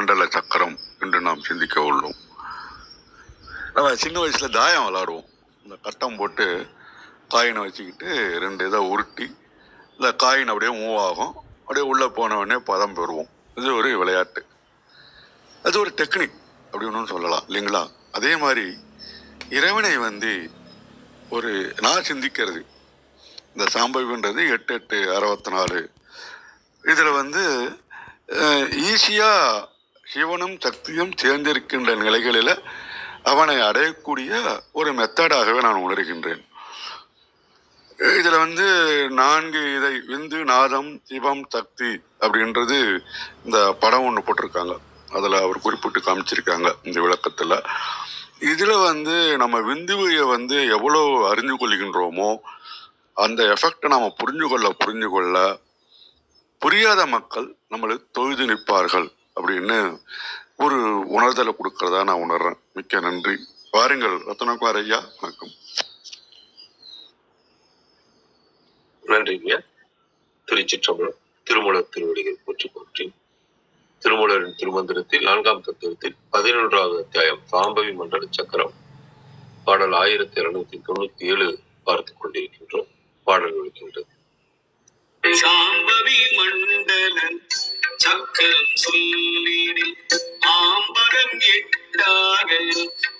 மண்டல சக்கரம் என்று நாம் சிந்திக்க உள்ளோம். நம்ம சின்ன வயசுல தாயம் விளாடுவோம். இந்த கட்டம் போட்டு காயினை வச்சுக்கிட்டு 2 இதை உருட்டி இந்த காயின் அப்படியே மூவ் ஆகும். அப்படியே உள்ளே போனவொடனே பதம் பெறுவோம். இது ஒரு விளையாட்டு. அது ஒரு டெக்னிக் அப்படி ஒன்றும் சொல்லலாம் இல்லைங்களா? அதே மாதிரி இறைவனை ஒரு நான் சிந்திக்கிறது இந்த சாம்பவின்றது 8-8-64 இதில் ஈஸியாக சிவனும் சக்தியும் சேர்ந்திருக்கின்ற நிலைகளில் அவனை அடையக்கூடிய ஒரு மெத்தடாகவே நான் உணர்கின்றேன். இதில் 4 இதை விந்து, நாதம், சிவம், சக்தி அப்படின்றது இந்த படம் ஒன்று போட்டிருக்காங்க. அதில் அவர் குறிப்பிட்டு காமிச்சிருக்காங்க இந்த விளக்கத்தில். இதில் நம்ம விந்துவையை எவ்வளோ அறிஞ்சு கொள்கின்றோமோ அந்த எஃபெக்டை நம்ம புரிஞ்சு கொள்ள புரியாத மக்கள் நம்மளை தொழுது நிற்பார்கள் அப்படின்னு ஒரு உணர்தலை கொடுக்கறதா நான் உணர்றேன். மிக்க நன்றி. வாருங்கள் ரத்னகுமார் ஐயா. வணக்கம். நன்றிங்க. திருச்சிற்றம்பலம். திருமூலர் திருவடிகள் போற்றி போற்றி. திருமூலரின் திருமந்திரத்தில் 4ஆம் தத்துவத்தில் 11வது அத்தியாயம் சாம்பவி மண்டல சக்கரம் பாடல் 1297 பார்த்துக் கொண்டிருக்கின்றோம். பாடல் ஒலிக்கின்றது. சாம்பவி மண்டல சக்கரம் சொல்லிடு ஆம்பரம் 8ஆக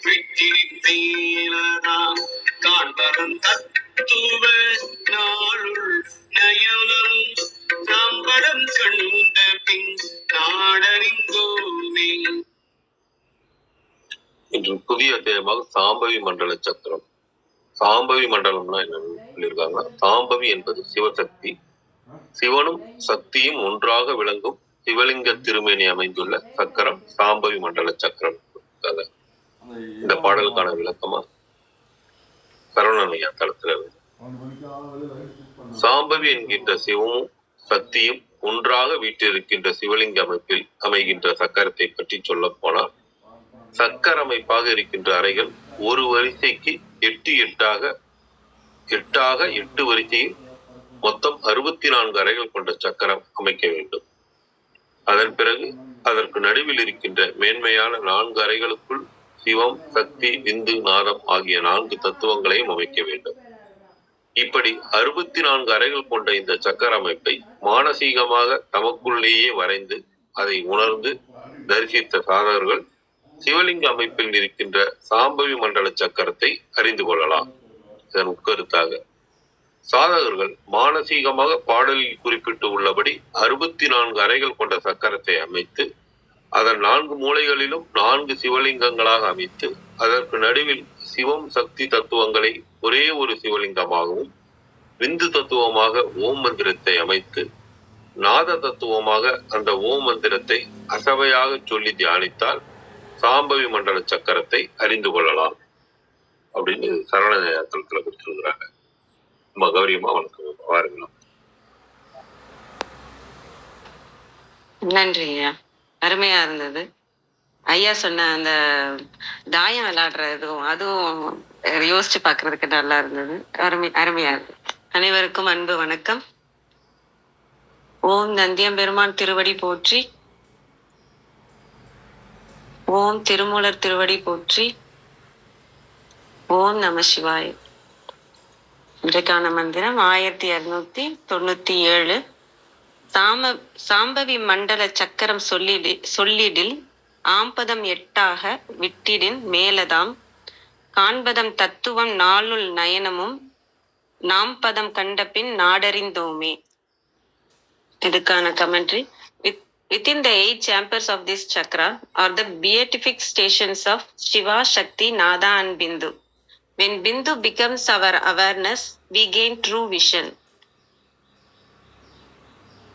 விட்டிருந்தேனதாம் காண்பரம் தத்துவ நாளுள் நயனமும் சாம்பரம் கண்ட பின் நாடறிந்தோமே. இன்று புதிய அத்தியாயமாக சாம்பவி மண்டல சக்கரம். சாம்பவி மண்டலம்னா என்னன்னு சொல்லியிருக்காங்க. சாம்பவி என்பது சிவசக்தி. சிவனும் சக்தியும் ஒன்றாக விளங்கும் சிவலிங்க திருமேனி அமைந்துள்ள சக்கரம் சாம்பவி மண்டல சக்கரம். இந்த பாடலுக்கான விளக்கமா சரவணனையா தளத்துல சாம்பவி என்கின்ற சிவமும் சக்தியும் ஒன்றாக வீட்டிருக்கின்ற சிவலிங்க அமைப்பில் அமைகின்ற சக்கரத்தை பற்றி சொல்ல போனால், சக்கர அமைப்பாக இருக்கின்ற அறைகள் ஒரு வரிசைக்கு 8 வரிசையில் மொத்தம் 64 அறைகள் கொண்ட சக்கரம் அமைக்க வேண்டும். அதன் பிறகு அதற்கு நடுவில் இருக்கின்ற மேன்மையான 4 அறைகளுக்குள் சிவம், சக்தி, விந்து, நாதம் ஆகிய 4 தத்துவங்களையும் அமைக்க வேண்டும். இப்படி 64 அறைகள் கொண்ட இந்த சக்கர அமைப்பை மானசீகமாக தமக்குள்ளேயே வரைந்து அதை உணர்ந்து தரிசித்த சாதகர்கள் சிவலிங்க அமைப்பில் இருக்கின்ற சாம்பவி மண்டல சக்கரத்தை அறிந்து கொள்ளலாம். இதன் உட்கருத்தாக சாதகர்கள் மானசீகமாக பாடலில் குறிப்பிட்டு உள்ளபடி 64 அறைகள் கொண்ட சக்கரத்தை அமைத்து அதன் 4 மூலைகளிலும் 4 சிவலிங்கங்களாக அமைத்து அதற்கு நடுவில் சிவம், சக்தி தத்துவங்களை ஒரே ஒரு சிவலிங்கமாகவும், விந்து தத்துவமாக ஓம் மந்திரத்தை அமைத்து, நாத தத்துவமாக அந்த ஓம் மந்திரத்தை அசவையாக சொல்லி தியானித்தால் சாம்பவி மண்டல சக்கரத்தை அறிந்து கொள்ளலாம் அப்படின்னு சரவணத்துல கொடுத்துருக்குறாங்க. ரொம்ப கௌரியமா வணக்கம். வாருங்களா. நன்றிங்க. அருமையா இருந்தது. ஐயா சொன்ன அந்த தாயம் விளையாடுறதும் அதுவும் யோசிச்சு பாக்குறதுக்கு நல்லா இருந்தது. அருமையா இருந்தது. அனைவருக்கும் அன்பு வணக்கம். ஓம் நந்தியம்பெருமான் திருவடி போற்றி. ஓம் திருமூலர் திருவடி போற்றி. ஓம் நம சிவாய. இன்றைக்கான மந்திரம் 1297. சாம்பவி மண்டல சக்கரம் சொல்லிடில் ஆம்பதம் 8ஆக விட்டிடின் மேலதாம் காண்பதம் தத்துவம் நாளுள் நயனமும் நாம்பதம் கண்டபின் நாடறிந்தோமே. இதுக்கான commentary. Within the 8 chambers of this chakra are the beatific stations of Shiva, Shakti, Nada and Bindu. When Bindu becomes our awareness, we gain true vision.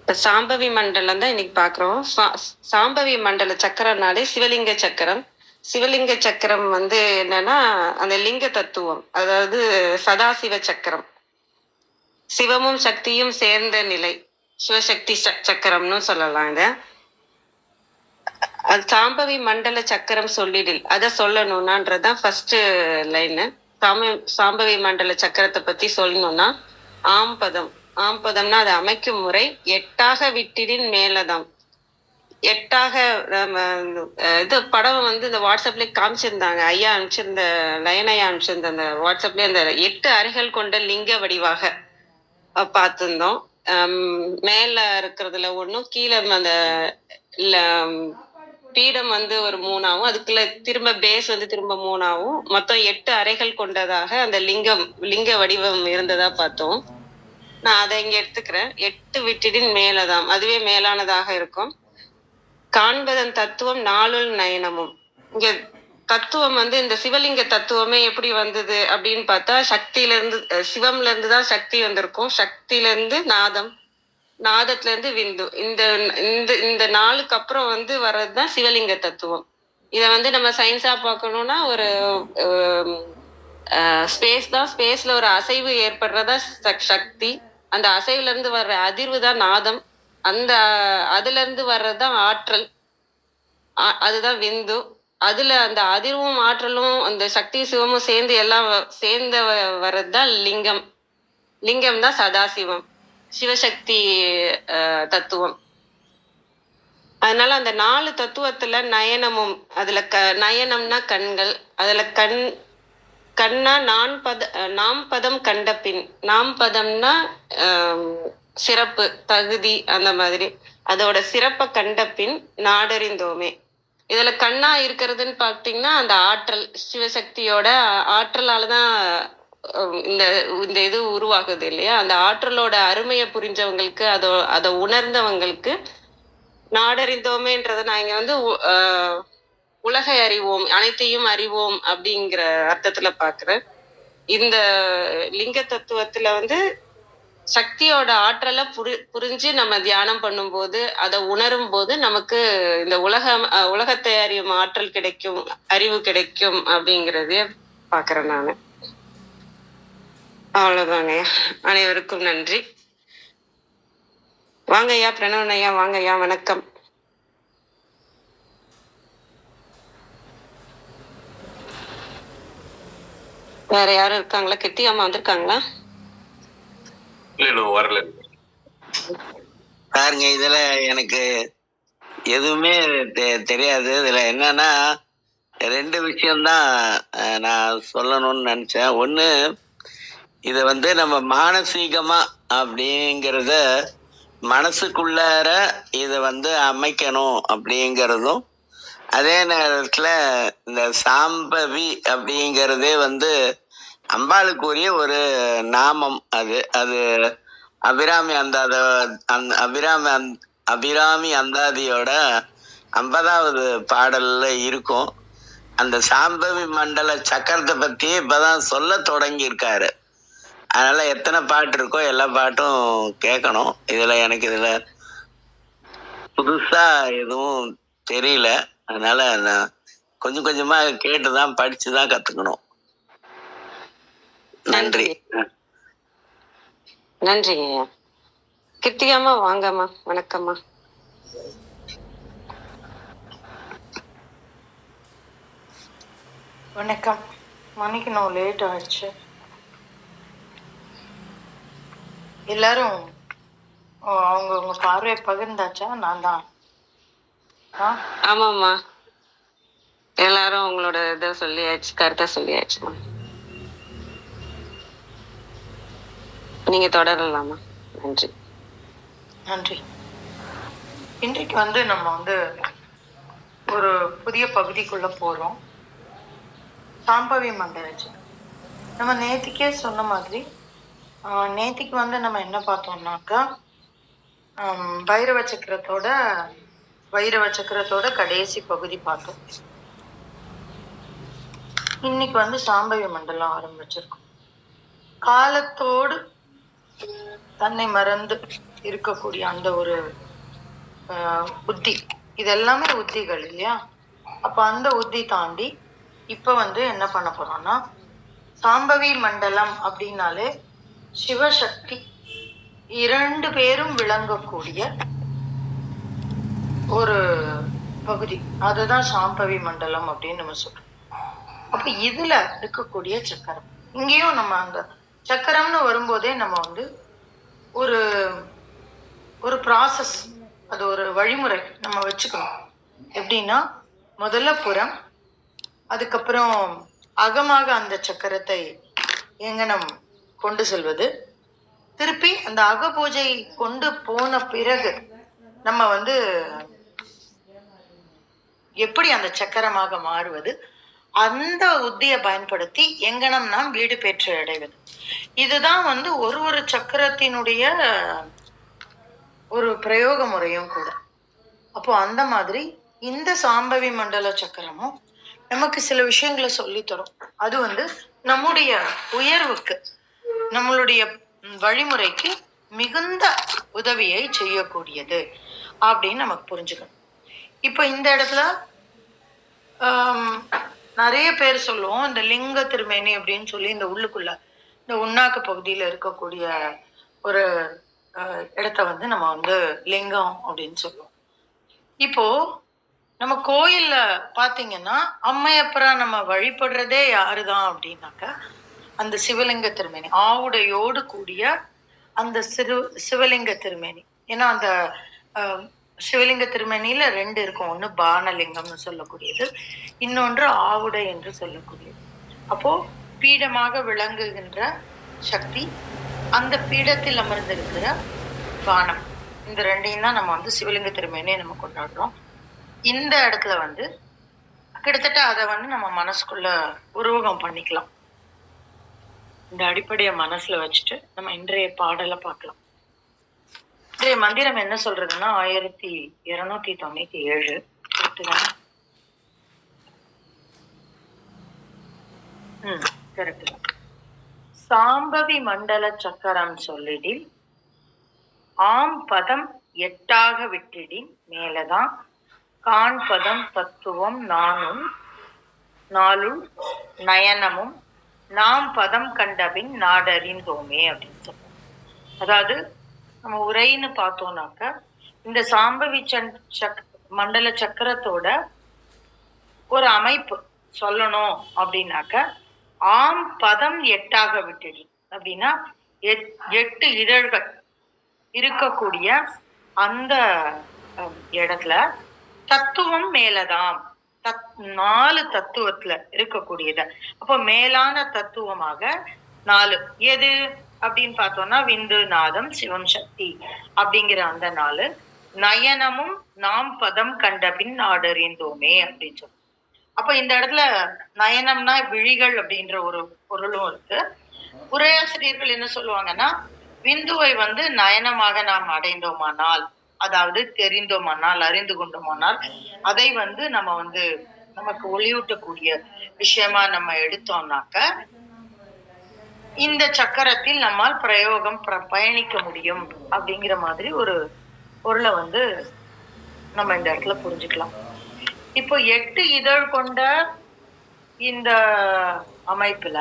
இப்போ சாம்பவி மண்டலம் தான் இன்னைக்கு பார்க்குறோம். சாம்பவி மண்டல சக்கரம்னாலே சிவலிங்க சக்கரம். சிவலிங்க சக்கரம் என்னன்னா அந்த லிங்க தத்துவம், அதாவது சதாசிவ சக்கரம். சிவமும் சக்தியும் சேர்ந்த நிலை சிவசக்தி சக்கரம்னு சொல்லலாம். இத அது சாம்பவி மண்டல சக்கரம் சொல்லிடில் அதை சொல்லணும்னான்றதான் ஃபர்ஸ்ட் லைனு. சாம்பவி மண்டல சக்கரத்தை பத்தி சொல்லணும்னா ஆம்பதம்னா அது அமைக்கும் முறை 8ஆக விட்டிடின் மேலதாம். எட்டாக நம்ம இது படம் வந்து இந்த வாட்ஸ்அப்லேயே காமிச்சிருந்தாங்க. ஐயா அனுப்பிச்சிருந்த, லயன் ஐயா அனுப்பிச்சிருந்த அந்த வாட்ஸ்அப்லேயே அந்த 8 அறைகள் கொண்ட லிங்க வடிவாக பார்த்துருந்தோம். மேல இருக்கிறதுல ஒன்றும், கீழே அந்த பீடம் வந்து ஒரு 3ஆவும், அதுக்குள்ள திரும்ப பேஸ் வந்து திரும்ப 3ஆவும், மொத்தம் 8 அறைகள் கொண்டதாக அந்த லிங்க வடிவம் இருந்ததா பார்த்தோம். நான் அதை இங்க எடுத்துக்கிறேன். 8 விட்டிடின் மேலதாம், அதுவே மேலானதாக இருக்கும். காண்பதன் தத்துவம் நாளுள் நயனமும். இங்க தத்துவம் வந்து இந்த சிவலிங்க தத்துவமே எப்படி வந்தது அப்படின்னு பார்த்தா, சக்தியில இருந்து சிவம்ல இருந்து தான் சக்தி வந்திருக்கும். சக்தியில இருந்து நாதம், நாதத்துல இருந்து விந்து. இந்த இந்த இந்த நாளுக்கு அப்புறம் வந்து வர்றதுதான் சிவலிங்க தத்துவம். இத வந்து நம்ம சயின்ஸா பார்க்கணும்னா ஒரு ஸ்பேஸ் தான். ஸ்பேஸ்ல ஒரு அசைவு ஏற்படுறதா சக்தி. அந்த அசைவுல இருந்து வர்ற அதிர்வு தான் நாதம். அந்த அதுல இருந்து வர்றதுதான் ஆற்றல், அதுதான் விந்து. அதுல அந்த அதிர்வும் ஆற்றலும் அந்த சக்தி சிவமும் சேர்ந்து எல்லாம் சேர்ந்த வர்றதுதான் லிங்கம். லிங்கம் தான் சதாசிவம், சிவசக்தி தத்துவம். அதனால அந்த 4 தத்துவத்துல நயனமும், அதுல நயனம்னா கண்கள், அதுல கண்ணா நாம் பதம் கண்ட பின். நாம் பதம்னா சிறப்பு, தகுதி, அந்த மாதிரி. அதோட சிறப்பை கண்ட பின் நாடறிந்தோமே. இதுல கண்ணா இருக்கிறதுன்னு பார்த்தீங்கன்னா அந்த ஆற்றல், சிவசக்தியோட ஆற்றலாலதான் இந்த இந்த இது உருவாகுது இல்லையா. அந்த ஆற்றலோட அருமையை புரிஞ்சவங்களுக்கு, அதை உணர்ந்தவங்களுக்கு நாடறிந்தோமேன்றத நான் இங்க வந்து உலகை அறிவோம், அனைத்தையும் அறிவோம் அப்படிங்கிற அர்த்தத்துல பாக்குறேன். இந்த லிங்க தத்துவத்துல வந்து சக்தியோட ஆற்றலை புரிஞ்சு நம்ம தியானம் பண்ணும்போது, அதை உணரும் போது நமக்கு இந்த உலகத்தை அறியும் ஆற்றல் கிடைக்கும், அறிவு கிடைக்கும் அப்படிங்கிறதே பாக்குறேன் நானு. அவ்வளவுதாங்க. அனைவருக்கும் நன்றி. வாங்க ஐயா, பிரணவன் ஐயா, வாங்க ஐயா, வணக்கம். வேற யாரும் இருக்காங்களா? கிருத்திகாமா வந்திருக்காங்களா? வரல. பாருங்க, இதுல எனக்கு எதுவுமே தெரியாது. இதுல என்னன்னா 2 விஷயம்தான் நான் சொல்லணும்னு நினைச்சேன். ஒண்ணு, இத வந்து நம்ம மானசீகமா அப்படிங்கிறத மனசுக்குள்ளார இத வந்து அமைக்கணும் அப்படிங்கிறதும், அதே நேரத்துல இந்த சாம்பவி அப்படிங்கிறதே வந்து அம்பாளுக்குரிய ஒரு நாமம். அது அபிராமி அபிராமி அந்தாதியோட 50வது பாடல்ல இருக்கும். அந்த சாம்பவி மண்டல சக்கரத்தை பத்தி இப்பதான் சொல்ல தொடங்கி இருக்காரு. அதனால எத்தனை பாட்டு இருக்கோ எல்லா பாட்டும் கேட்கணும். இதுல புதுசா எதுவும் தெரியல. அதனால நான் கொஞ்சம் கொஞ்சமா கேட்டுதான் படிச்சுதான் கத்துக்கணும். நன்றி. நன்றிங்க ஐயா. கிருத்திகாமா வாங்கம்மா, வணக்கம்மா. வணக்கம். மணிக்கு நான் லேட் ஆயிடுச்சு. எல்லாரும் அவங்க பார்வையை பகிர்ந்தாச்சா? நான் தான். ஆமாம்மா, எல்லாரும் உங்களோட இதை சொல்லியாச்சு, கருத்தை சொல்லியாச்சுமா. நீங்க தொடரலாமா? நன்றி. நன்றி. இன்றைக்கு வந்து நம்ம வந்து ஒரு புதிய பகுதிக்குள்ள போறோம். சாம்பவி மண்டலம். நம்ம நேத்திக்கே சொன்ன மாதிரி நேத்திக்கு வந்து நம்ம என்ன பார்த்தோம்னாக்கா, வைரவ சக்கரத்தோட கடைசி பகுதி பார்த்தோம். இன்னைக்கு வந்து சாம்பவி மண்டலம் ஆரம்பிச்சிருக்கோம். காலத்தோடு தன்னை மறந்து இருக்கக்கூடிய அந்த ஒரு புத்தி, இது எல்லாமே உத்திகள் இல்லையா? அப்ப அந்த உத்தி தாண்டி இப்ப வந்து என்ன பண்ண போறோம்னா, சாம்பவி மண்டலம் அப்படின்னாலே சிவசக்தி 2 பேரும் விளங்கக்கூடிய ஒரு பகுதி, அதுதான் சாம்பவி மண்டலம் அப்படின்னு நம்ம சொல்றோம். அப்ப இதுல இருக்கக்கூடிய சக்கரம், இங்கேயும் நம்ம அந்த சக்கரம்னு வரும்போதே நம்ம வந்து ஒரு ப்ராசஸ், அது ஒரு வழிமுறை நம்ம வச்சுக்கணும். எப்படின்னா முதல்ல புறம், அதுக்கப்புறம் அகமாக அந்த சக்கரத்தை எங்கனம் கொண்டு செல்வது, திருப்பி அந்த அகபூஜை கொண்டு போன பிறகு நம்ம வந்து எப்படி அந்த சக்கரமாக மாறுவது, அந்த உத்தியை பயன்படுத்தி எங்கனம் நாம் வீடு பெற்று அடைவது. இதுதான் வந்து ஒரு ஒரு சக்கரத்தினுடைய ஒரு பிரயோக முறையும் கூட. அப்போ அந்த மாதிரி இந்த சாம்பவி மண்டல சக்கரமும் நமக்கு சில விஷயங்களை சொல்லி தரும். அது வந்து நம்முடைய உயர்வுக்கு, நம்மளுடைய வழிமுறைக்கு மிகுந்த உதவியை செய்யக்கூடியது அப்படின்னு நமக்கு புரிஞ்சுக்கணும். இப்போ இந்த இடத்துல நிறைய பேர் சொல்லுவோம், இந்த லிங்க திருமேனி அப்படின்னு சொல்லி இந்த உள்ளுக்குள்ள இந்த உண்ணாக்கு பகுதியில இருக்கக்கூடிய ஒரு இடத்த வந்து நம்ம வந்து லிங்கம் அப்படின்னு சொல்லுவோம். இப்போ நம்ம கோயில்ல பாத்தீங்கன்னா அம்மையப்பரா நம்ம வழிபடுறதே யாருதான் அப்படின்னாக்க அந்த சிவலிங்க திருமேனி, ஆவுடையோடு கூடிய அந்த சிவலிங்க திருமேனி. ஏன்னா அந்த சிவலிங்க திருமேனியில 2 இருக்கும். ஒண்ணு பானலிங்கம்னு சொல்லக்கூடியது, இன்னொன்று ஆவுடை என்று சொல்லக்கூடியது. அப்போ பீடமாக விளங்குகின்ற சக்தி, அந்த பீடத்தில் அமர்ந்திருக்கிற பானம், இந்த 2ஐயும் தான் நம்ம வந்து சிவலிங்க திருமேனியை நம்ம கொண்டாடுறோம். இந்த இடத்துல வந்து கிட்டத்தட்ட அதை வந்து நம்ம மனசுக்குள்ள உருவகம் பண்ணிக்கலாம். இந்த அடிப்படையை மனசுல வச்சுட்டு நம்ம இன்றைய பாடலை பார்க்கலாம். இன்றைய மந்திரம் என்ன சொல்றதுன்னா 1297. கரெக்ட். சாம்பவி மண்டல சக்கரம் சொல்லிடில் ஆம் பதம் 8ஆக விட்டிடின் மேலதான் கான் பதம் தத்துவம் நாளுள் நயனமும் நாம் பதம் கண்டபின் நாடறிந்தோமே அப்படின்னு சொல்றோம். அதாவது நம்ம உரைன்னு பார்த்தோம்னாக்க இந்த சாம்பவி மண்டல சக்கரத்தோட ஒரு அமைப்பு சொல்லணும் அப்படின்னாக்க ஆம் பதம் 8ஆக விட்டுடி அப்படின்னா 8 இதழ்கள் இருக்கக்கூடிய அந்த இடத்துல தத்துவம் மேலதாம் 4 தத்துவத்துல இருக்கக்கூடியது. அப்போ மேலான தத்துவமாக 4 எது அப்படின்னு பார்த்தோம்னா விந்து, நாதம், சிவம், சக்தி அப்படிங்கிற அந்த 4. நயனமும் நாம் பதம் கண்டபின் நாடறிந்தோமே அப்படின்னு சொல்றோம். அப்ப இந்த இடத்துல நயனம்னா விழிகள் அப்படின்ற ஒரு பொருளும் இருக்கு. உரையாசிரியர்கள் என்ன சொல்லுவாங்கன்னா, விந்துவை வந்து நயனமாக நாம் அடைந்தோமானால், அதாவது தெரிந்தோமானால், அறிந்து கொண்டோமானால், அதை வந்து நம்ம வந்து நமக்கு ஒளியூட்டக்கூடிய விஷயமா நம்ம எடுத்தோம்னாக்க இந்த சக்கரத்தில் நம்மால் பிரயோகம் பயணிக்க முடியும் அப்படிங்கிற மாதிரி ஒரு பொருளை வந்து நம்ம இந்த இடத்துல புரிஞ்சுக்கலாம். இப்போ 8 இதழ் கொண்ட இந்த அமைப்புல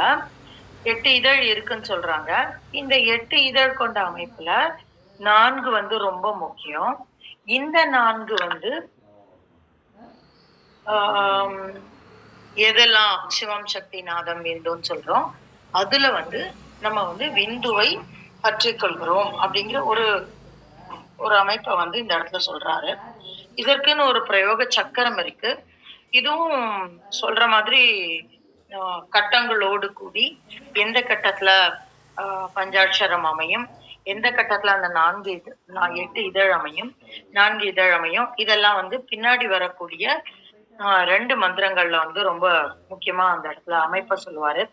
8 இதழ் இருக்குன்னு சொல்றாங்க. இந்த 8 இதழ் கொண்ட அமைப்புல 4 வந்து ரொம்ப முக்கியம். இந்த 4 வந்து எதெல்லாம் சிவம், சக்தி, நாதம், விந்துன்னு சொல்றோம். அதுல வந்து நம்ம வந்து விந்துவை பற்றிக்கொள்கிறோம் அப்படிங்கிற ஒரு அமைப்பை வந்து இந்த இடத்துல சொல்றாரு. இதற்குன்னு ஒரு பிரயோக சக்கரம் இருக்கு. இதுவும் சொல்ற மாதிரி கட்டங்களோடு கூடி எந்த கட்டத்துல பஞ்சாட்சரம் அமையும், எந்த கட்டத்துல அந்த 8 இதழ் அமையும், 4 இதழ் அமையும், இதெல்லாம் வந்து பின்னாடி வரக்கூடிய 2 மந்திரங்கள்ல வந்து ரொம்ப முக்கியமா அந்த இடத்துல அமைப்ப சொல்லுவாரு.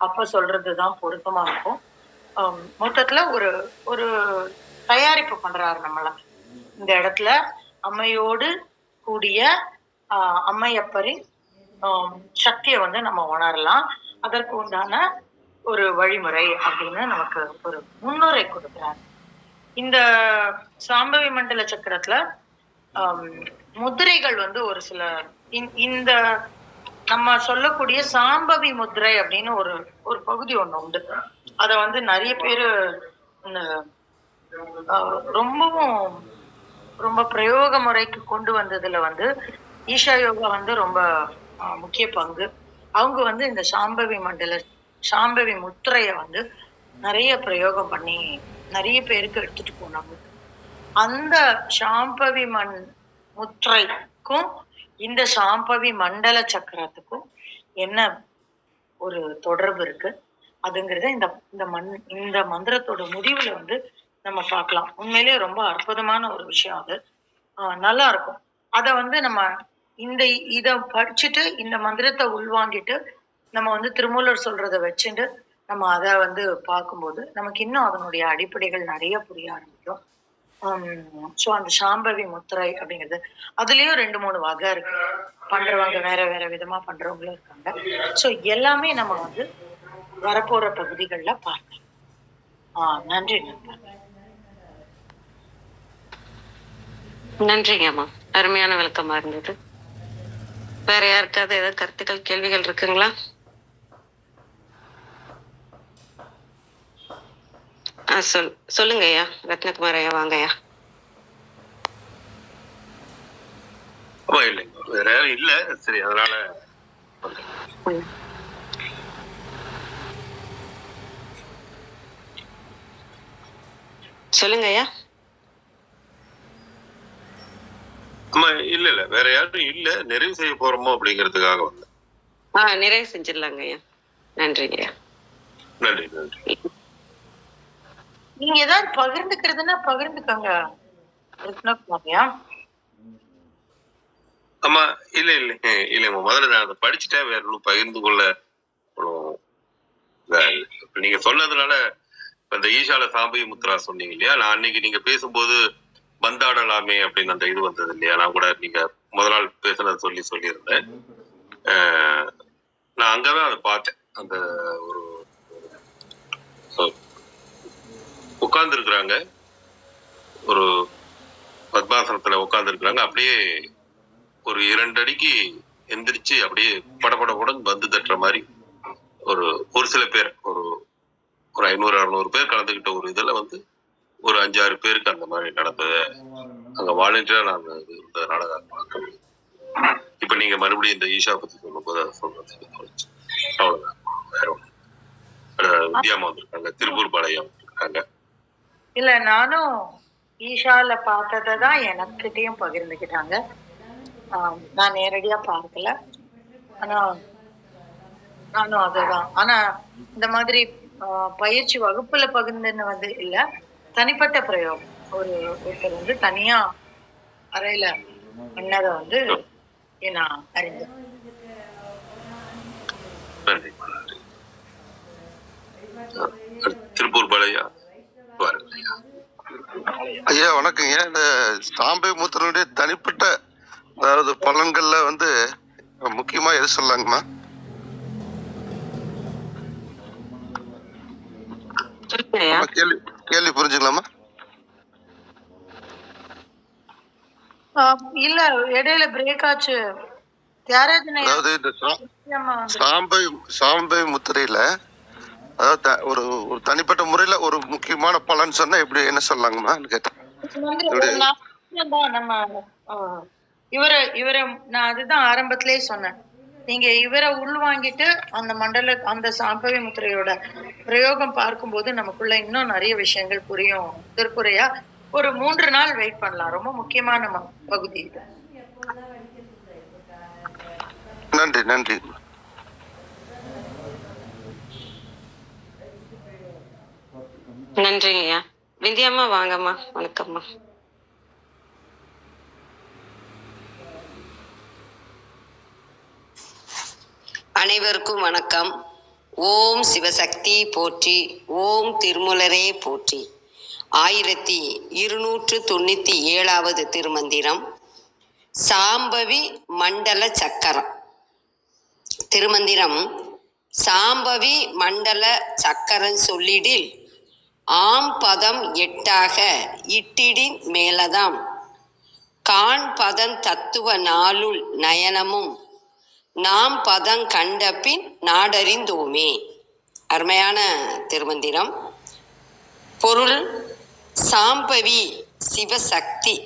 அப்ப சொல்றதுதான் பொருத்தமா இருக்கும். மொத்தத்துல ஒரு தயாரிப்பு பண்றாரு நம்மள. இந்த இடத்துல அம்மையோடு கூடிய அம்மையப்பரின் சக்தியை வந்து நம்ம உணரலாம். அதற்கு உண்டான ஒரு வழிமுறை அப்படின்னு நமக்கு ஒரு முன்னுரை கொடுக்கிறார். இந்த சாம்பவி மண்டல சக்கரத்துல முதிரைகள் வந்து ஒரு சில இந்த நம்ம சொல்லக்கூடிய சாம்பவி முதிரை அப்படின்னு ஒரு பகுதி ஒண்ணு உண்டு. அத வந்து நிறைய பேரு ரொம்ப பிரயோக முறைக்கு கொண்டு வந்ததுல வந்து ஈஷா யோகா வந்து ரொம்ப முக்கிய பங்கு. அவங்க வந்து இந்த சாம்பவி முத்திரைய வந்து நிறைய பிரயோகம் பண்ணி நிறைய பேருக்கு எடுத்துட்டு போனாங்க. அந்த சாம்பவி முத்திரைக்கும் இந்த சாம்பவி மண்டல சக்கரத்துக்கும் என்ன ஒரு தொடர்பு இருக்கு அதுங்கிறத இந்த மந்திரத்தோட முடிவுல வந்து நம்ம பார்க்கலாம். உண்மையிலேயே ரொம்ப அற்புதமான ஒரு விஷயம் அது. நல்லா இருக்கும். அத வந்து நம்ம இத படிச்சுட்டு இந்த மந்திரத்தை உள்வாங்கிட்டு நம்ம வந்து திருமூலர் சொல்றதை வச்சுட்டு நம்ம அதை வந்து பார்க்கும்போது நமக்கு இன்னும் அதனுடைய அடிப்படைகள் நிறைய புரிய ஆரம்பிக்கும். ஸோ அந்த சாம்பவி முத்திரை அப்படிங்கிறது அதுலயும் 2-3 வகை இருக்கு. பண்றவங்க வேற வேற விதமா பண்றவங்களும் இருக்காங்க. ஸோ எல்லாமே நம்ம வந்து வரப்போற பகுதிகளில் பார்க்கலாம். நன்றி நண்பர். நன்றிங்க அம்மா, அருமையான விளக்கமா இருந்தது. வேற யாருக்காவது ஏதாவது கருத்துக்கள் கேள்விகள் இருக்குங்களா? சொல்லுங்க ஐயா. ரத்னகுமார் ஐயா வாங்க ஐயா. இல்லைங்க, வேற யாரும் இல்ல. சரி, அதனால சொல்லுங்க ஐயா. ஆமா, இல்ல வேற யாரும் இல்ல. நிறைவு செய்ய போறோமோ அப்படிங்கிறதுக்காக வந்தேன். நிறைவு செஞ்சிடலாங்க ஐயா. நன்றிங்க ஐயா. நன்றி நன்றி. நீங்க ஏதாவது பகிர்ந்துக்கிறதுன்னா பகிர்ந்துக்கங்க ரத்னகுமாரியா. ஆமா, இல்ல முதல்ல நான் அதை படிச்சுட்டேன். வேற ஒன்றும் பகிர்ந்து கொள்ள நீங்க சொன்னதுனால இந்த ஈஷால சாம்பவி முத்ரா சொன்னீங்க இல்லையா, நான் அன்னைக்கு நீங்க பேசும்போது பந்தாடலாமே அப்படின்னு அந்த இது வந்தது இல்லையா, நான் கூட நீங்க முதல் நாள் பேசுனது சொல்லியிருந்தேன். நான் அங்கதான் அதை பார்த்தேன். அந்த ஒரு உட்கார்ந்து இருக்கிறாங்க, ஒரு பத்மாசனத்துல உட்கார்ந்து இருக்கிறாங்க. அப்படியே ஒரு 2 அடிக்கு எந்திரிச்சு அப்படியே படபடபுடன் வந்து தட்டுற மாதிரி ஒரு சில பேர் ஒரு 500-600 பேர் கலந்துகிட்ட ஒரு இதுல வந்து ஒரு 5-6 பேருக்கு அந்த மாதிரி நடந்தது. அங்க வாலண்டியரா நான் இருந்ததுனால பார்க்க. இப்ப நீங்க மறுபடியும் இந்த ஈஷா பத்தி சொல்லும்போது அதை சொல்றது அவ்வளவுதான். வேற ஒண்ணு. வித்யாமா வந்திருக்காங்க, திருப்பூர் பாளையம் இருக்காங்க. இல்ல, நானும் ஈஷால பார்த்ததை தான் எனக்கிட்டையும் பகிர்ந்துக்கிட்டாங்க. நான் நேரடியா பார்க்கல, ஆனா நானும் அதுதான். ஆனா இந்த மாதிரி பயிற்சி வகுப்புல பகிர்ந்துன்னு வந்து இல்ல, தனிப்பட்ட பிரயோகம். ஒருத்தர் வந்து தனியா அறையில பண்ணதை வந்து நான் அறிந்தேன். திருப்பூர் பாளையா ஐயா வணக்கங்க. இந்த சாம்பவி முத்திரனுடைய தனிப்பட்ட அதாவது பலன்கள்ல வந்து முக்கியமா எது சொல்லாங்கம்மா? கேள்வி புரிஞ்சுக்கலாமா? இல்ல, இடையில பிரேக் ஆச்சு. அதாவது இந்த சாம்பவி முத்திரையில அதாவது ஒரு தனிப்பட்ட முறையில ஒரு முக்கியமான பலன் சொன்னா எப்படி என்ன சொல்லாங்கம்மா கேட்டேன். நம்ம இவரை நான் அதுதான் ஆரம்பத்திலே சொன்னேன். நீங்க இவரை உள்வாங்கிட்டு அந்த சாம்பவி முத்திரையோட பிரயோகம் பார்க்கும்போது நமக்குள்ள இன்னும் நிறைய விஷயங்கள் புரியும். திருக்குறையா ஒரு 3 நாள் வெயிட் பண்ணலாம். ரொம்ப முக்கியமான பகுதி இது. நன்றி நன்றி. நன்றிங்கய்யா. விந்தியம்மா வாங்கம்மா. வணக்கம்மா. அனைவருக்கும் வணக்கம். ஓம் சிவசக்தி போற்றி, ஓம் திருமூலரே போற்றி. 1297வது திருமந்திரம் சாம்பவி மண்டல சக்கரம். திருமந்திரம் சாம்பவி மண்டல சக்கரம் சொல்லிடில் ஆம் பதம் 8ஆக இட்டிடின் மேலதாம் கான் பதம் தத்துவ நாளுள் நயனமும் நாம் பதம் கண்ட பின் நாடறிந்தோமே. அருமையான திருமந்திரம். பொருள்: சாம்பவி சிவசக்தி.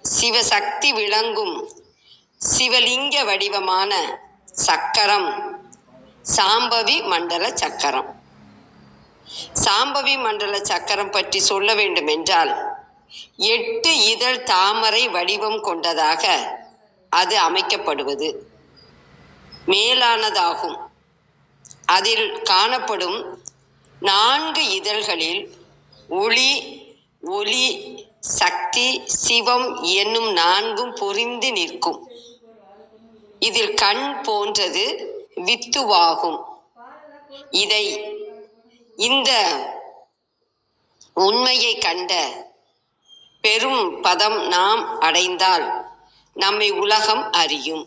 சிவசக்தி விளங்கும் சிவலிங்க வடிவமான சக்கரம் சாம்பவி மண்டல சக்கரம். சாம்பவி மண்டல சக்கரம் பற்றி சொல்ல வேண்டும் என்றால், 8 இதழ் தாமரை வடிவம் கொண்டதாக அது அமைக்கப்படுவது மேலானதாகும். அதில் காணப்படும் 4 இதழ்களில் ஒளி, ஒளி, சக்தி, சிவம் என்னும் 4ம் பொரிந்து நிற்கும். இதில் கண் போன்றது வித்துவாகும். இந்த உண்மையை கண்ட பெரும் பதம் நாம் அடைந்தால் நம்மை உலகம் அறியும்.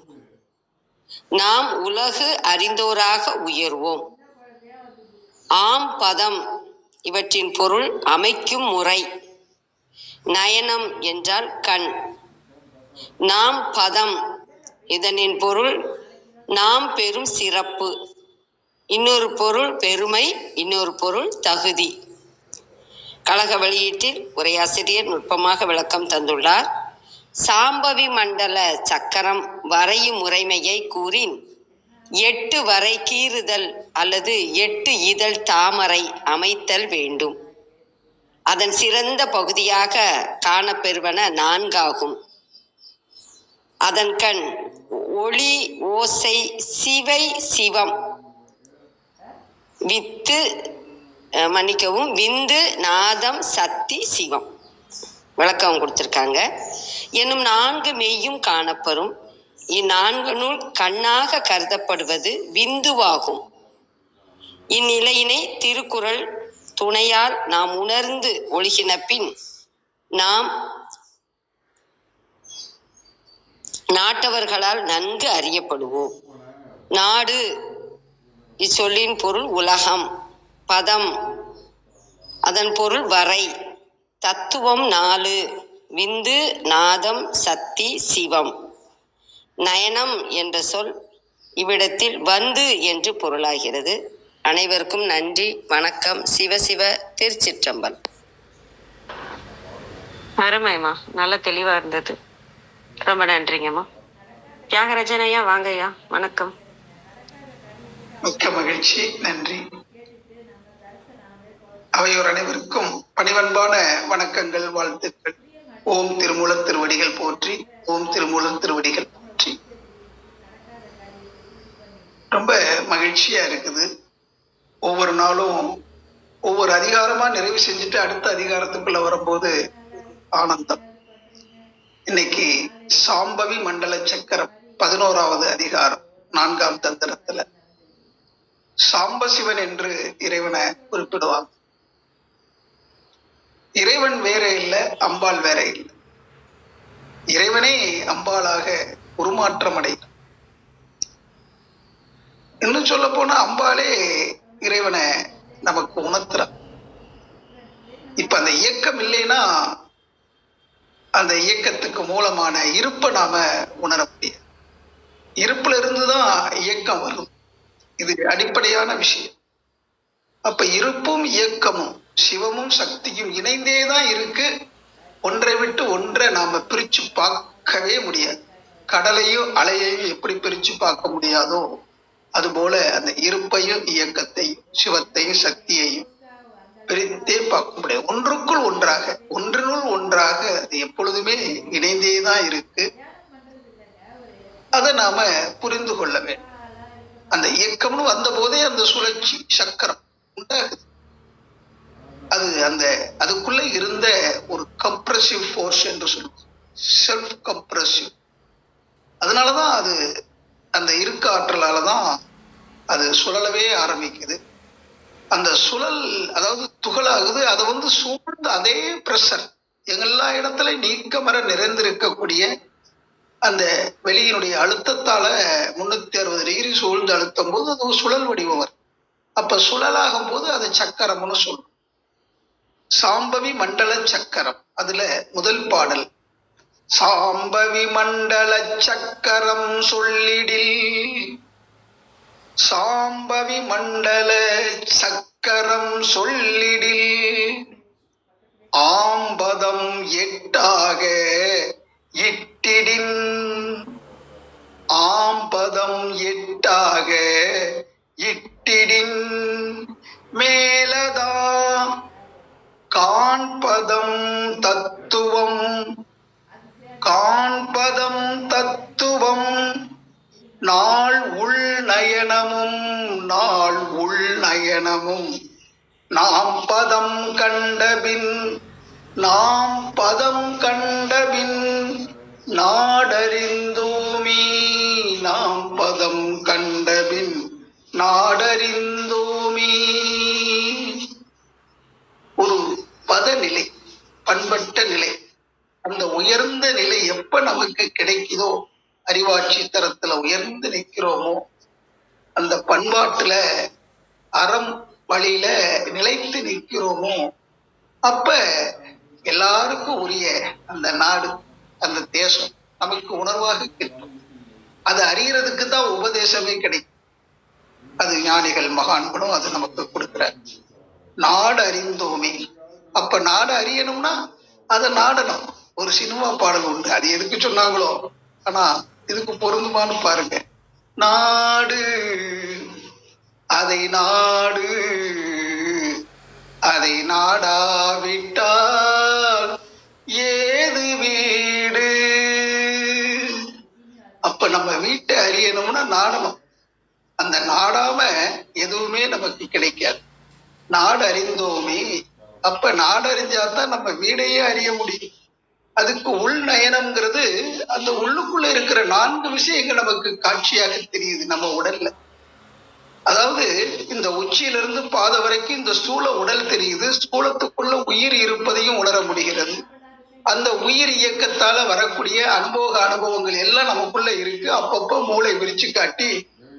நாம் உலகு அறிந்தோராக உயர்வோம். ஆம் பதம் இவற்றின் பொருள் அமைக்கும் முறை. நயனம் என்றால் கண். நாம் பதம் இதனின் பொருள் நாம் பெறும் சிறப்பு. இன்னொரு பொருள் பெருமை, இன்னொரு பொருள் தகுதி. கழக வெளியீட்டில் உரையாசிரியர் நுட்பமாக விளக்கம் தந்துள்ளார். சாம்பவி மண்டல சக்கரம் வரையும் முறைமையை கூறின் 8 வரை கீறுதல் அல்லது 8 இதழ் தாமரை அமைத்தல் வேண்டும். அதன் சிறந்த பகுதியாக காணப்பெறுவன 4 ஆகும். அதன் கண் ஒளி, ஓசை, சிவை, சிவம், விந்து, நாதம், சக்தி, சிவம். விளக்கம் கொடுத்திருக்காங்க. என்னும் 4 மெய்யும் காணப்பெறும். இந்நான்கனுள் கண்ணாக கருதப்படுவது விந்துவாகும். இந்நிலையினை திருக்குறள் துணையால் நாம் உணர்ந்து ஒழுகின பின் நாம் நாட்டவர்களால் நன்கு அறியப்படுவோம். நாடு இச்சொல்லின் பொருள் உலகம். பதம் அதன் பொருள் வரை. தத்துவம் 4: விந்து, நாதம், சக்தி, சிவம். நயனம் என்ற சொல் இவ்விடத்தில் வந்து என்று பொருளாகிறது. அனைவருக்கும் நன்றி, வணக்கம். சிவசிவ. திருச்சிற்றம்பலம். அருமைம்மா, நல்ல தெளிவா இருந்தது. ரொம்ப நன்றிங்கம்மா. தியாகராஜன் ஐயா வாங்க ஐயா, வணக்கம். மிக்க மகிழ்ச்சி, நன்றி. அவையோர் அனைவருக்கும் பணிவன்பான வணக்கங்கள், வாழ்த்துக்கள். ஓம் திருமூலத் திருவடிகள் போற்றி, ஓம் திருமூலத் திருவடிகள் போற்றி. ரொம்ப மகிழ்ச்சியா இருக்குது. ஒவ்வொரு நாளும் ஒவ்வொரு அதிகாரமா நிறைவு செஞ்சுட்டு அடுத்த அதிகாரத்துக்குள்ள வரும்போது ஆனந்தம். இன்னைக்கு சாம்பவி மண்டல சக்கரம் 11வது அதிகாரம் 4ஆம் தந்திரத்துல சாம்பசிவன் என்று இறைவனை குறிப்பிடுவாங்க. இறைவன் வேற இல்லை, அம்பாள் வேற இல்லை. இறைவனே அம்பாளாக உருமாற்றம் அடைகிறார். இன்னும் சொல்ல போனா அம்பாளே இறைவனை நமக்கு உணர்த்துறார். இப்ப அந்த இயக்கம் இல்லைன்னா அந்த இயக்கத்துக்கு மூலமான இருப்பை நாம உணர முடியாது. இருப்புல இருந்துதான் இயக்கம் வரும். இது அடிப்படையான விஷயம். அப்ப இருப்பும் இயக்கமும் சிவமும் சக்தியும் இணைந்தேதான் இருக்கு. ஒன்றை விட்டு ஒன்றை நாம பிரிச்சு பார்க்கவே முடியாது. கடலையும் அலையையும் எப்படி பிரிச்சு பார்க்க முடியாதோ அதுபோல அந்த இருப்பையும் இயக்கத்தையும் சிவத்தையும் சக்தியையும் பிரித்தே பார்க்க முடியாது. ஒன்றுக்குள் ஒன்றாக, ஒன்றினுள் ஒன்றாக அது எப்பொழுதுமே இணைந்தேதான் இருக்கு. அதை நாம புரிந்து கொள்ள வேண்டும். அந்த இயக்கம்னு வந்த போதே அந்த சுழற்சி சக்கரம் உண்டாகுது. அதுக்குள்ள இருந்த ஒரு கம்ப்ரசிவ் ஃபோர்ஸ் என்று சொல்லுவோம், செல்ஃப் கம்ப்ரசிவ். அதனாலதான் அது அந்த இருக்க ஆற்றலாலதான் அது சுழலவே ஆரம்பிக்குது. அந்த சுழல் அதாவது துகளாகுது. அதை சூழ்ந்து அதே பிரஷர் எல்லா இடத்துல நீக்கமர நிறைந்திருக்கக்கூடிய அந்த வெளியினுடைய அழுத்தத்தால 360 டிகிரி சூழ்ந்து அழுத்தும் போது அது சுழல் வடிவம் வரும். அப்ப சுழலாகும் போது அது சக்கரம்னு சொல்லும். சாம்பவி மண்டல சக்கரம், அதுல முதல் பாடல் சாம்பவி மண்டல சக்கரம் சொல்லிடில். சாம்பவி மண்டல சக்கரம் சொல்லிடில் ஆம்பதம் 8ஆக இட்டிடின். ஆம்பதம் 8ஆக இட்டிடின் மேலதா காண்பதம் தத்துவம் தத்துவம் காண்பதம் தத்துவம் நாள் உள் நயனமும் நாம் பதம் கண்டபின் நாடறிந்தோமே ஒரு பதநிலை, பண்பட்ட நிலை. அந்த உயர்ந்த நிலை எப்ப நமக்கு கிடைக்குதோ, அறிவாட்சி தரத்துல உயர்ந்து நிற்கிறோமோ, அந்த பண்பாட்டுல அறம் வழியில நிலைத்து நிற்கிறோமோ, அப்ப எல்லாருக்கும் உரிய அந்த நாடு, அந்த தேசம் நமக்கு உணர்வாக கிடைக்கும். அது அறியறதுக்கு தான் உபதேசமே கிடைக்கும். அது ஞானிகள் மகான்களும் அது நமக்கு கொடுக்கிறார். நாடு அறிந்தோமே. அப்ப நாடு அறியணும்னா அதை நாடணும். ஒரு சினிமா பாடல் உண்டு, அது எதுக்கு சொன்னாங்களோ, ஆனா இதுக்கு பொருந்துமான்னு பாருங்க. நாடு அதை நாடாவிட்டால் ஏது வீடு. அப்ப நம்ம வீட்டை அறியணும்னா நாடணும். அந்த நாடாம எதுவுமே நமக்கு கிடைக்காது. நாடு அறிந்தோமே. அப்ப நாடு அறிஞ்சாதான் நம்ம வீடையே அறிய முடியும். அதுக்கு உள் நயனம்ங்கிறது, அந்த உள்ளுக்குள்ள இருக்கிற 4 விஷயங்கள் நமக்கு காட்சியாக தெரியுது நம்ம உடல்ல. அதாவது இந்த உச்சியிலிருந்து பாதை வரைக்கும் இந்த ஸ்தூல உடல் தெரியுது. ஸ்தூலத்துக்குள்ள உயிர் இருப்பதையும் உணர முடிகிறது. அந்த உயிர் இயக்கத்தால வரக்கூடிய அனுபவங்கள் எல்லாம் நமக்குள்ள இருக்கு. அப்பப்போ மூளை விரிச்சு காட்டி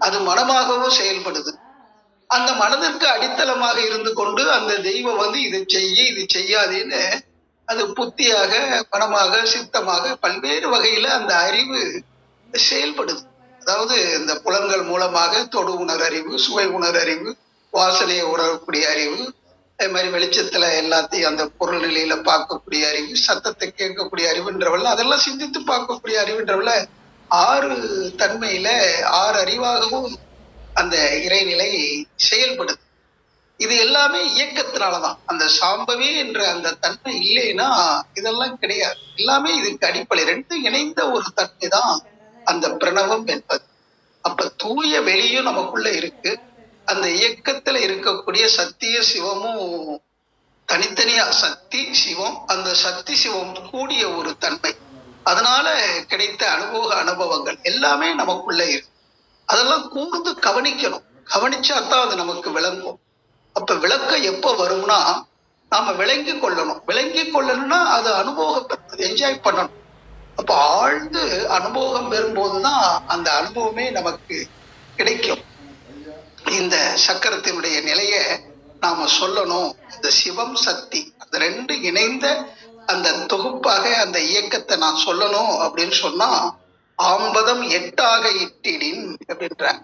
அது மனமாகவும் செயல்படுது. அந்த மனதிற்கு அடித்தளமாக இருந்து கொண்டு அந்த தெய்வம் இதை செய்ய, இது செய்யாதேன்னு அது புத்தியாக, மனமாக, சித்தமாக பல்வேறு வகையில அந்த அறிவு செயல்படுது. அதாவது இந்த புலன்கள் மூலமாக தொடு உணர் அறிவு, சுவை உணர் அறிவு, வாசனையை உணரக்கூடிய அறிவு, அதே மாதிரி வெளிச்சத்துல எல்லாத்தையும் அந்த பொருள் நிலையில பார்க்கக்கூடிய அறிவு, சத்தத்தை கேட்கக்கூடிய அறிவுன்றவள்ள, அதெல்லாம் சிந்தித்து பார்க்கக்கூடிய அறிவுன்றவள்ள 6 தன்மையில 6 அறிவாகவும் அந்த இறைநிலை செயல்படுது. இது எல்லாமே இயக்கத்தினாலதான். அந்த சாம்பவி என்ற அந்த தன்மை இல்லைன்னா இதெல்லாம் கிடையாது. எல்லாமே இதுக்கு அடிப்படை. 2 இணைந்த ஒரு தன்மை தான் அந்த பிரணவம் என்பது. அப்ப தூய வெளியும் நமக்குள்ள இருக்கு. அந்த இயக்கத்துல இருக்கக்கூடிய சத்திய சிவமும் தனித்தனியா, சக்தி சிவம், அந்த சக்தி சிவம் கூடிய ஒரு தன்மை. அதனால கிடைத்த அனுபவங்கள் எல்லாமே நமக்குள்ள இருக்கு. அதெல்லாம் கூர்ந்து கவனிக்கணும். கவனிச்சாதான் அது நமக்கு விளங்கும். அப்ப விளக்கம் எப்ப வரும்னா, நாம விளங்கி கொள்ளணும்னா அது அனுபவம் என்ஜாய் பண்ணணும். அப்ப ஆழ்ந்து அனுபவம் பெறும்போதுதான் அந்த அனுபவமே நமக்கு கிடைக்கும். இந்த சக்கரத்தினுடைய நிலைய நாம சொல்லணும். இந்த சிவம் சக்தி அந்த 2 இணைந்த அந்த தொகுப்பாக அந்த இயக்கத்தை நான் சொல்லணும் அப்படின்னு சொன்னா, 50 8ஆக இட்டிடின் அப்படின்றாங்க.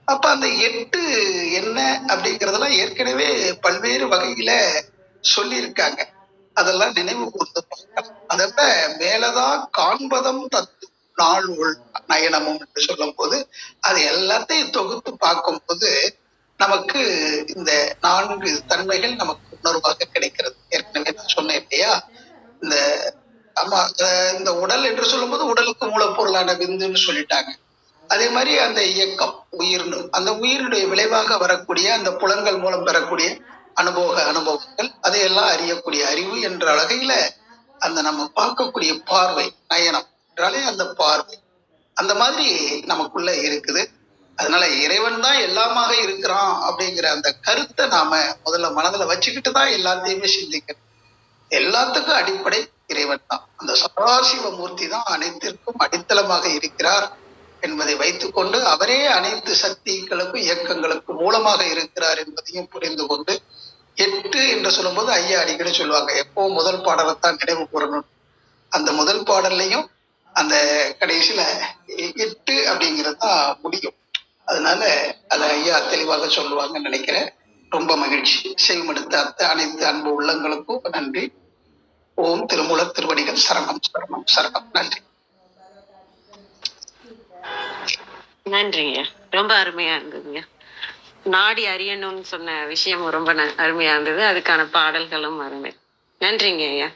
அப்ப அந்த 8 என்ன அப்படிங்கறதெல்லாம் ஏற்கனவே பல்வேறு வகையில சொல்லியிருக்காங்க. அதெல்லாம் நினைவு கூர்ந்து பார்க்கலாம். அதோட மேலதான் காண்பதம் தத்து நாள் உள் நயனமும் என்று சொல்லும் போது, அது எல்லாத்தையும் தொகுத்து பார்க்கும் போது நமக்கு இந்த 4 தன்மைகள் நமக்கு உணர்வாக கிடைக்கிறது. ஏற்கனவே நான் சொன்னேன் இல்லையா, இந்த இந்த உடல் என்று சொல்லும் போது உடலுக்கு மூலப்பொருளான விந்துன்னு சொல்லிட்டாங்க. அதே மாதிரி அந்த இயக்கம் உயிர்னு, அந்த உயிரினுடைய விளைவாக வரக்கூடிய அந்த புலன்கள் மூலம் பெறக்கூடிய அனுபவங்கள், அதையெல்லாம் அறியக்கூடிய அறிவு என்ற வகையில அந்த நம்ம பார்க்கக்கூடிய பார்வை, நயனம் என்றாலே அந்த பார்வை அந்த மாதிரி நமக்குள்ள இருக்குது. அதனால இறைவன் தான் எல்லாமாக இருக்கிறான் அப்படிங்கிற அந்த கருத்தை நாம முதல்ல மனதுல வச்சுக்கிட்டு தான் எல்லாத்தையுமே சிந்திக்கணும். எல்லாத்துக்கும் அடிப்படை இறைவன் தான். அந்த சதாசிவ மூர்த்தி தான் அனைத்திற்கும் அடித்தளமாக இருக்கிறார் என்பதை வைத்துக்கொண்டு, அவரே அனைத்து சக்திகளுக்கும் இயக்கங்களுக்கும் மூலமாக இருக்கிறார் என்பதையும் புரிந்து கொண்டு, 8 என்று சொல்லும்போது ஐயா அடிக்கடி சொல்லுவாங்க, எப்போ முதல் பாடலைத்தான் நினைவு கூறணும். அந்த முதல் பாடல்லையும் அந்த கடைசியில 8 அப்படிங்கிறது தான் முடியும். அதனால அதை ஐயா தெளிவாக சொல்லுவாங்கன்னு நினைக்கிறேன். ரொம்ப மகிழ்ச்சி. செய்மடுத்த அனைத்து அன்பு உள்ளங்களுக்கும் நன்றி. ஓம் திருமூல திருவடிகள் சரணம் சரணம் சரணம். நன்றி. நன்றிங்க. ரொம்ப அருமையா இருந்ததுங்க. நாடி அறியணும்னு சொன்ன விஷயம் ரொம்ப அருமையா இருந்தது. அதுக்கான பாடல்களும் அருமை. நன்றிங்க ஐயா.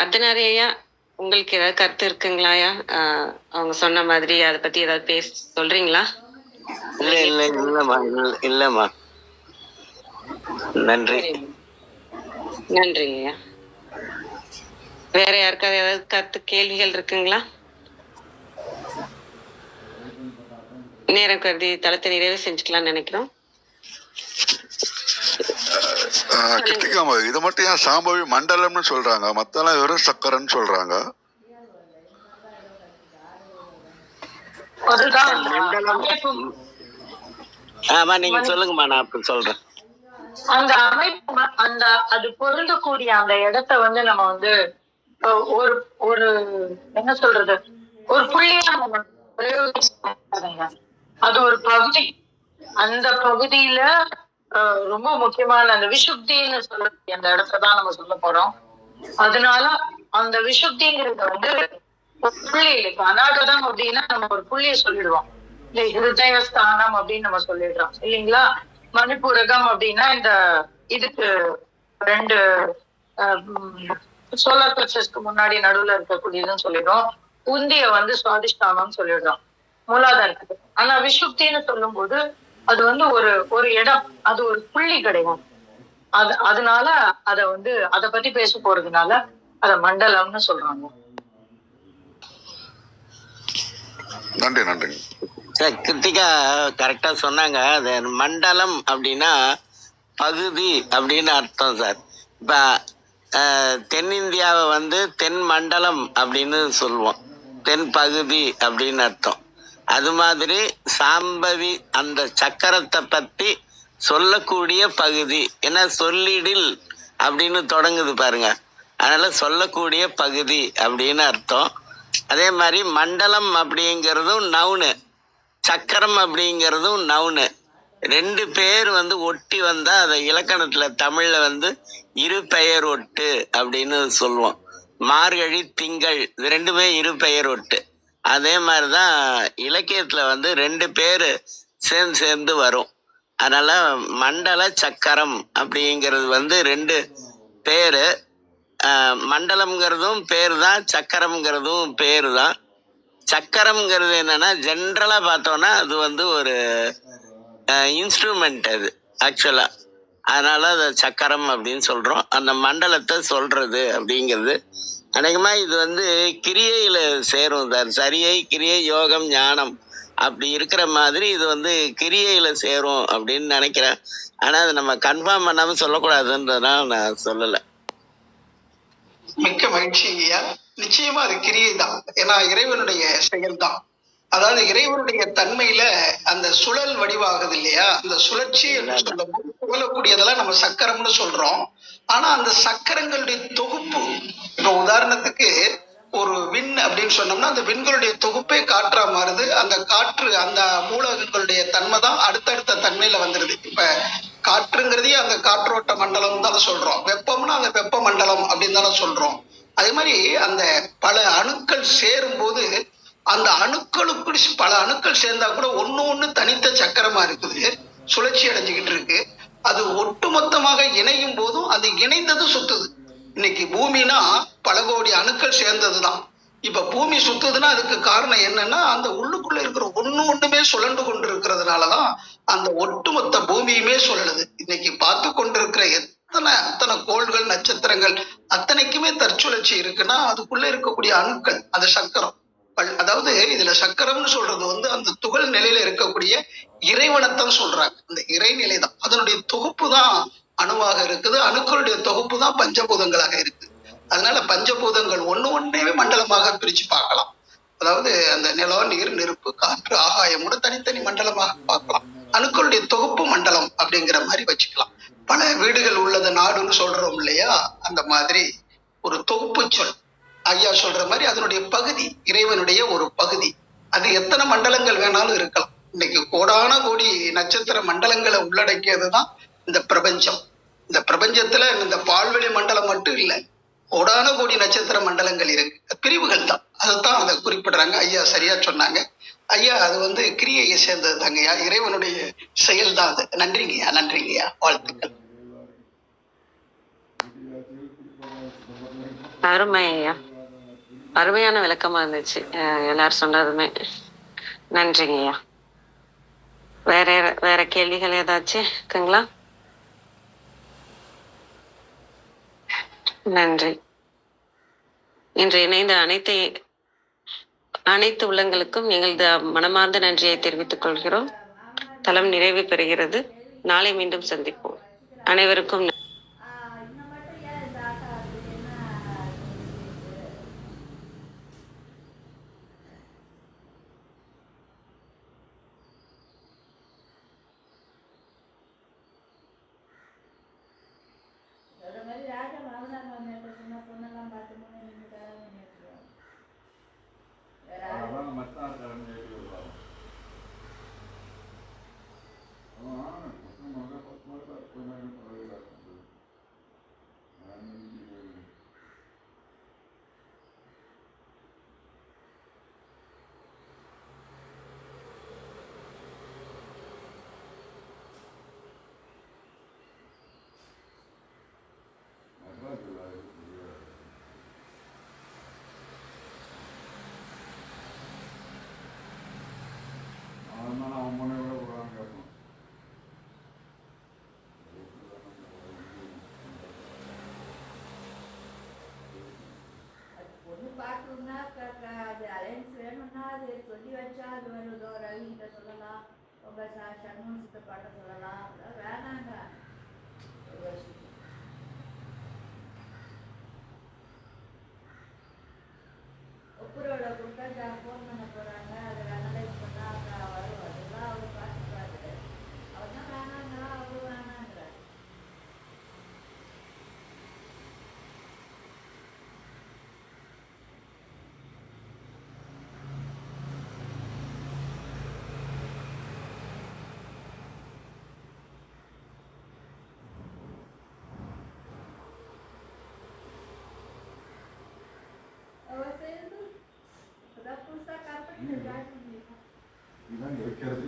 அர்த்தநாரியா, உங்களுக்கு ஏதாவது கருத்து இருக்குங்களாயா? அவங்க சொன்ன மாதிரி அதை பத்தி ஏதாவது சொல்றீங்களா? இல்லம்மா. நன்றி. நன்றிங்கய்யா. வேற யாருக்காவது ஏதாவது கருத்து கேள்விகள் இருக்குங்களா? நேரம் கருதி தளத்தை நிறைவு செஞ்சுக்கலாம்னு நினைக்கிறோம். கிருத்திகாமா, இதை மட்டும் ஏன் சாம்பவி மண்டலம்னு சொல்றாங்க, மத்தெல்லாம் வெறும் சக்கரன்னு சொல்றாங்க? ஆமா, நீங்க சொல்லுங்கம்மா, நான் அப்படி சொல்றேன். அந்த அமைப்பு, அந்த அது பொருந்தக்கூடிய அந்த இடத்த வந்து நம்ம வந்து ஒரு ஒரு என்ன சொல்றது, ஒரு புள்ளியா நம்ம பிரயோகிக்க. அது ஒரு பகுதி. அந்த பகுதியில ரொம்ப முக்கியமான அந்த விசுப்தின்னு சொல்லக்கூடிய அந்த இடத்தான் நம்ம சொல்ல போறோம். அதனால அந்த விசுப்திங்கிறத வந்து புள்ளி, இப்ப அநாகதம் அப்படின்னா நம்ம ஒரு புள்ளிய சொல்லிடுவோம். இந்த ஹிருதயஸ்தானம் அப்படின்னு நம்ம சொல்லிடுறோம் இல்லைங்களா? மணிப்பூரகம் அப்படின்னா இந்த இதுக்கு 2 சோலார் பிளக்ஸஸ்க்கு முன்னாடி நடுவுல இருக்கக்கூடியதுன்னு சொல்லிடுறோம். உந்திய வந்து சுவாதிஷ்டானம்னு சொல்லிடுறோம் மூலாதாரத்துக்கு. ஆனா விசுப்தின்னு சொல்லும் போது அது வந்து ஒரு இடம், அது ஒரு புள்ளி கிடையாது. அதனால அத வந்து அதை பத்தி பேச போறதுனால அத மண்டலம்னு சொல்றாங்க. நன்றி நன்றி. கிருத்திகா கரெக்டா சொன்னாங்க. அது மண்டலம் அப்படின்னா பகுதி அப்படின்னு அர்த்தம் சார். இப்ப தென்னிந்தியாவை வந்து தென் மண்டலம் அப்படின்னு சொல்லுவோம், தென் பகுதி அப்படின்னு அர்த்தம். அது மாதிரி சாம்பவி அந்த சக்கரத்தை பத்தி சொல்லக்கூடிய பகுதி. ஏன்னா சொல்லிடில் அப்படின்னு தொடங்குது பாருங்க, அதனால சொல்லக்கூடிய பகுதி அப்படின்னு அர்த்தம். அதே மாதிரி மண்டலம் அப்படிங்கிறதும் நவுனு, சக்கரம் அப்படிங்கிறதும் நவுனு. 2 பேர் வந்து ஒட்டி வந்தா அதை இலக்கணத்துல தமிழ்ல வந்து இரு பெயர் ஒட்டு அப்படின்னு சொல்லுவோம். மார்கழி திங்கள், இது 2மே இரு பெயர் ஒட்டு. அதே மாதிரிதான் இலக்கியத்துல வந்து 2 பேரு சேர்ந்து வரும். அதனால மண்டல சக்கரம் அப்படிங்கிறது வந்து 2 பேரு. மண்டலம்ங்கிறதும் பேரு தான், சக்கரம்ங்கிறதும் பேரு தான். சக்கரம்ங்கிறது என்னன்னா ஜென்ரலா பார்த்தோம்னா அது வந்து ஒரு இன்ஸ்ட்ருமெண்ட் அது ஆக்சுவலா. அதனால அதை சக்கரம் அப்படின்னு சொல்றோம். அந்த மண்டலத்தை சொல்றது அப்படிங்கிறது அநேகமா இது வந்து கிரியையில சேரும் சார். சரியை, கிரியை, யோகம், ஞானம் அப்படி இருக்கிற மாதிரி இது வந்து கிரியையில சேரும் அப்படின்னு நினைக்கிறேன். ஆனா அது நம்ம கன்ஃபார்ம் பண்ணாம சொல்லக்கூடாதுன்றதுனால நான் சொல்லல. மிக்க மகிழ்ச்சி ஐயா. நிச்சயமா அது கிரியை தான். ஏன்னா இறைவனுடைய செயல் தான். அதாவது இறைவனுடைய தன்மையில அந்த சுழல் வடிவாகுது இல்லையா, அந்த சுழற்சி என்று சொல்லும்போது சுழலக்கூடியதெல்லாம் நம்ம சக்கரம்னு சொல்றோம். ஆனா அந்த சக்கரங்களுடைய தொகுப்பு, இப்ப உதாரணத்துக்கு ஒரு விண் அப்படின்னு சொன்னோம்னா அந்த விண்களுடைய தொகுப்பே காற்றா மாறுது. அந்த காற்று, அந்த மூலகங்களுடைய தன்மை தான் அடுத்தடுத்த தன்மையில வந்துருது. இப்ப காற்றுங்கிறதையே அந்த காற்றோட்ட மண்டலம் தானே சொல்றோம். வெப்பம்னா அந்த வெப்ப மண்டலம் அப்படின்னு தானே சொல்றோம். அதே மாதிரி அந்த பல அணுக்கள் சேரும் போது அந்த அணுக்களுக்குள் பல அணுக்கள் சேர்ந்தா கூட ஒண்ணு தனித்த சக்கரமா இருக்குது, சுழற்சி அடைஞ்சுக்கிட்டு இருக்கு. அது ஒட்டுமொத்தமாக இணையும் போதும் அது இணைந்தது சுத்துது. இன்னைக்கு பூமினா பல கோடி அணுக்கள் சேர்ந்ததுதான். இப்ப பூமி சுத்துதுன்னா அதுக்கு காரணம் என்னன்னா அந்த உள்ளுக்குள்ள இருக்கிற ஒண்ணுமே சுழண்டு கொண்டு இருக்கிறதுனாலதான் அந்த ஒட்டுமொத்த பூமியுமே சுழலுது. இன்னைக்கு பார்த்து கொண்டிருக்கிற அத்தனை கோள்கள், நட்சத்திரங்கள் அத்தனைக்குமே தற்சுழற்சி இருக்குன்னா அதுக்குள்ள இருக்கக்கூடிய அணுக்கள், அது சக்கரம். அதாவது இதுல சக்கரம்னு சொல்றது வந்து அந்த துகள் நிலையில இருக்கக்கூடிய இறைவனத்தான் சொல்றாங்க. அந்த இறைநிலை தான், அதனுடைய தொகுப்பு தான் அணுவாக இருக்குது. அணுக்களுடைய தொகுப்பு தான் பஞ்சபூதங்களாக இருக்கு. அதனால பஞ்சபூதங்கள் ஒண்ணே மண்டலமாக பிரிச்சு பார்க்கலாம். அதாவது அந்த நிலம், நீர், நெருப்பு, காற்று, ஆகாயம் கூட தனித்தனி மண்டலமாக பார்க்கலாம். அணுக்களுடைய தொகுப்பு மண்டலம் அப்படிங்கிற மாதிரி வச்சுக்கலாம். பல வீடுகள் உள்ளது நாடுன்னு சொல்றோம் இல்லையா, அந்த மாதிரி ஒரு தொகுப்பு சொல். ஐயா சொல்ற மாதிரி அதனுடைய பகுதி, இறைவனுடைய ஒரு பகுதி. அது எத்தனை மண்டலங்கள் வேணாலும் இருக்கலாம். இன்னைக்கு கோடான கோடி நட்சத்திர மண்டலங்களை உள்ளடக்கியதுதான் இந்த பிரபஞ்சம். இந்த பிரபஞ்சத்துல இந்த பால்வெளி மண்டலம் மட்டும் இல்லை, கோடான கோடி நட்சத்திர மண்டலங்கள் இருக்கு. பிரிவுகள் தான், அதைத்தான் அதை குறிப்பிடுறாங்க. ஐயா சரியா சொன்னாங்க ஐயா. அது வந்து கிரியையை சேர்ந்தது தாங்கய்யா, இறைவனுடைய செயல் தான் அது. நன்றிங்கய்யா, நன்றிங்கய்யா, வாழ்த்துக்கள். அருமை ஐயா, அருமையான விளக்கமா இருந்துச்சு. எல்லாரும் சொன்னதுமே. நன்றிங்க ஐயா. வேற வேற கேள்விகள் ஏதாச்சும் இருக்குங்களா? நன்றி. இன்று இணைந்த அனைத்து உள்ளங்களுக்கும் எங்களது மனமார்ந்த நன்றியை தெரிவித்துக் கொள்கிறோம். தளம் நிறைவு பெறுகிறது. நாளை மீண்டும் சந்திப்போம். அனைவருக்கும் இதான் வைக்கிறது.